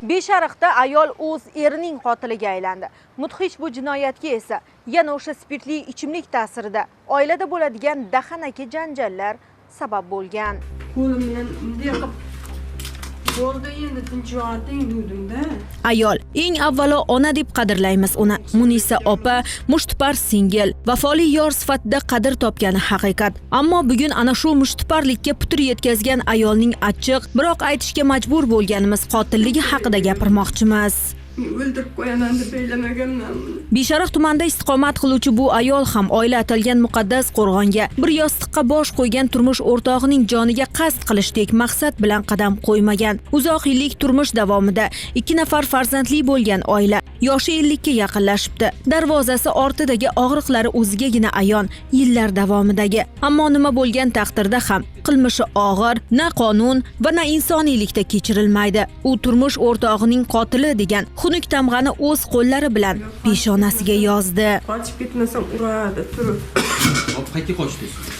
Beshariqda ayol o'z erining qotiliga aylandi. Mudhish bu jinoyatga esa yana o'sha spirtli ichimlik ta'sirida oilada bo'ladigan dahanaki janjallar sabab bo'lgan. Qo'lim bilan bunday qilib bo'ldi, endi tinchiyotding degdim-da. Ayol eng avvalo ona deb qadrlaymiz uni. Munisa opa mushtipar singil, vafoli yor sifatida qadr topgani haqiqat. Ammo bugun ana shu mushtiparlikka putur yetkazgan ayolning achchiq, biroq aytishga majbur bo'lganimiz qotilligi haqida gapirmoqchimiz. O'ldirib qo'yaman deb o'ylamaganman. Beshariq tumanida istiqomat qiluvchi bu ayol ham oila atalgan muqaddas qo'rg'onga bir yostiqqa bosh qo'ygan turmush o'rtog'ining joniga qasd qilishdek maqsad bilan qadam qo'ymagan. Uzoq yillik turmush davomida 2 nafar farzandli bo'lgan oila yoshi 50 ga yaqinlashibdi. Darvozasi ortidagi og'riqlari o'zigagina ayon yillar davomidagi. Ammo nima bo'lgan taqdirda ham qilmishi og'ir, na qonun va na insoniylikda kechirilmaydi. U turmush o'rtog'ining qotili degan xunuk tamg'ani o'z qo'llari bilan peshonasiga yozdi. Qochib ketmasam uradi, turib. Qayerga qochdingiz?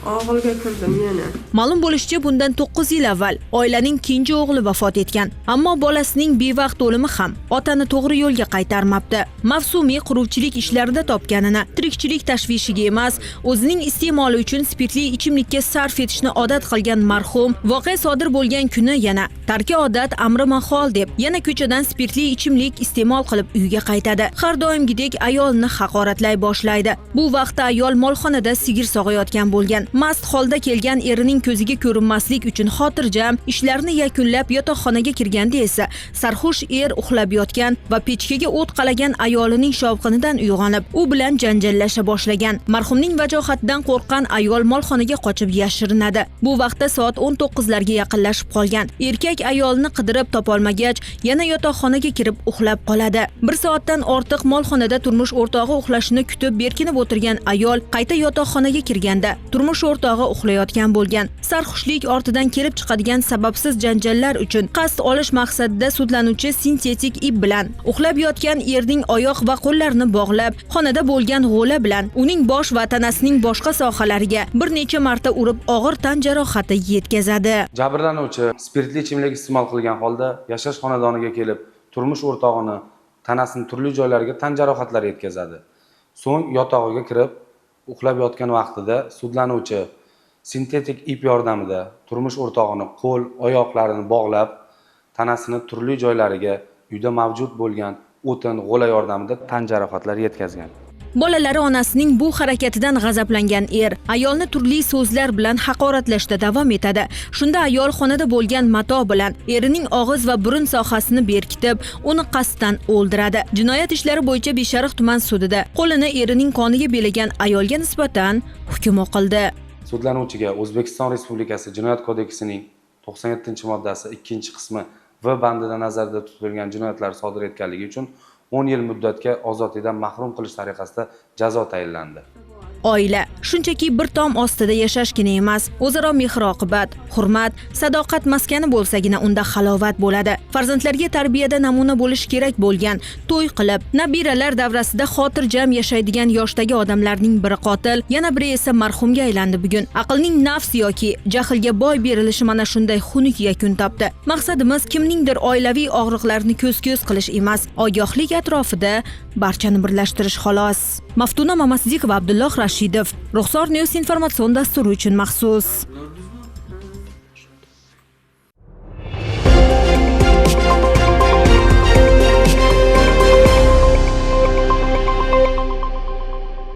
Og'ilga kirdim yana. Ma'lum bo'lishicha, bundan 9 yil avval oilaning kenja o'g'li vafot etgan. Ammo bolasining bevaqt o'limi ham otani to'g'ri yo'lga qaytarmabdi. Mavsumiy quruvchilik ishlarida topganini tirikchilik tashvishiga emas, o'zining iste'moli uchun spirtli ichimlikka sarf etishni odat qilgan marhum voqea sodir bo'lgan kuni yana tarki odat amri mahol deb yana ko'chadan spirtli ichimlik iste'mol qilib uyga qaytadi. Har doimgidek ayolni haqoratlay boshlaydi. Bu vaqtda ayol molxonada sigir sog'ayotgan bo'lgan. Mast holda kelgan erining ko'ziga ko'rinmaslik uchun xotirjam ishlarni yakunlab yotoqxonaga kirganda esa sarxush er uxlab yotgan va pechkaga o't qalagan ayolining shovqinidan uyg'onib, u bilan janjallasha boshlagan. Marhumning vajohatidan qo'rqqan ayol molxonaga qochib yashirinadi. Bu vaqtda soat 19 larga yaqinlashib qolgan. Erkak ayolni qidirib topolmagach, yana yotoqxonaga kirib uxlab qoladi. 1 soatdan ortiq molxonada turmush o'rtog'i uxlashini kutib berkinib o'tirgan ayol qayta yotoqxonaga kirganda turmush o'rtog'i uxlayotgan bo'lgan. Sarxushlik ortidan kelib chiqadigan sababsiz janjallar uchun qasd olish maqsadida sudlanuvchi sintetik ip bilan uxlab yotgan erning oyoq va qo'llarini bog'lab, xonada bo'lgan g'o'la bilan uning bosh va tanasining boshqa sohalariga bir necha marta urib og'ir tan jarohati yetkazadi. Jabrlanuvchi spirtli ichimlik iste'mol qilgan holda yashash xonadoniga kelib, turmush o'rtog'ini tanasining turli joylariga tan jarohatlari yetkazadi. So'ng yotog'iga kirib uxlab yotgan vaqtida sudlanuvchi sintetik ip yordamida turmush o'rtog'ini qo'l, oyoqlarini bog'lab, tanasini turli joylariga uyda mavjud bo'lgan o'tin, g'o'la yordamida tan jarohatlari yetkazgan. Bolalari onasining bu harakatidan g'azablangan er ayolni turli so'zlar bilan haqoratlashda davom etadi. Shunda ayol xonada bo'lgan mato bilan erining og'iz va burun sohasini berkitib, uni qasddan o'ldiradi. Jinoyat ishlari bo'yicha Beshariq tuman sudida qo'lini erining qoniga belagan ayolga nisbatan hukm o'qildi. Sudlanuvchiga O'zbekiston Respublikasi Jinoyat kodeksining 97-moddasi 2-qismi V bandida nazarda tutilgan jinoyatlar sodir etganligi uchun 10 yil muddatga ozodlikdan mahrum qilish tariqasida jazo tayinlandi. Oila shunchaki bir tom ostida yashashgina emas, o'zaro mehr-oqibat, hurmat, sadoqat maskani bo'lsagina unda halovat bo'ladi. Farzandlarga tarbiyada namuna bo'lish kerak bo'lgan, to'y qilib, nabiralar davrasida xotirjam yashaydigan yoshdagi odamlarning biri qotil, yana biri esa marhumga aylandi bugun. Aqlning nafs yoki jahlga boy berilishi mana shunday xunuk yakun topdi. Maqsadimiz kimningdir oilaviy og'riqlarini ko'z-ko'z qilish emas, ogohlik atrofida barchani birlashtirish xolos. Maftuna Mamasdikova, Abdulloh Rashidov, Ruxsor News informatsion dasturi uchun maxsus.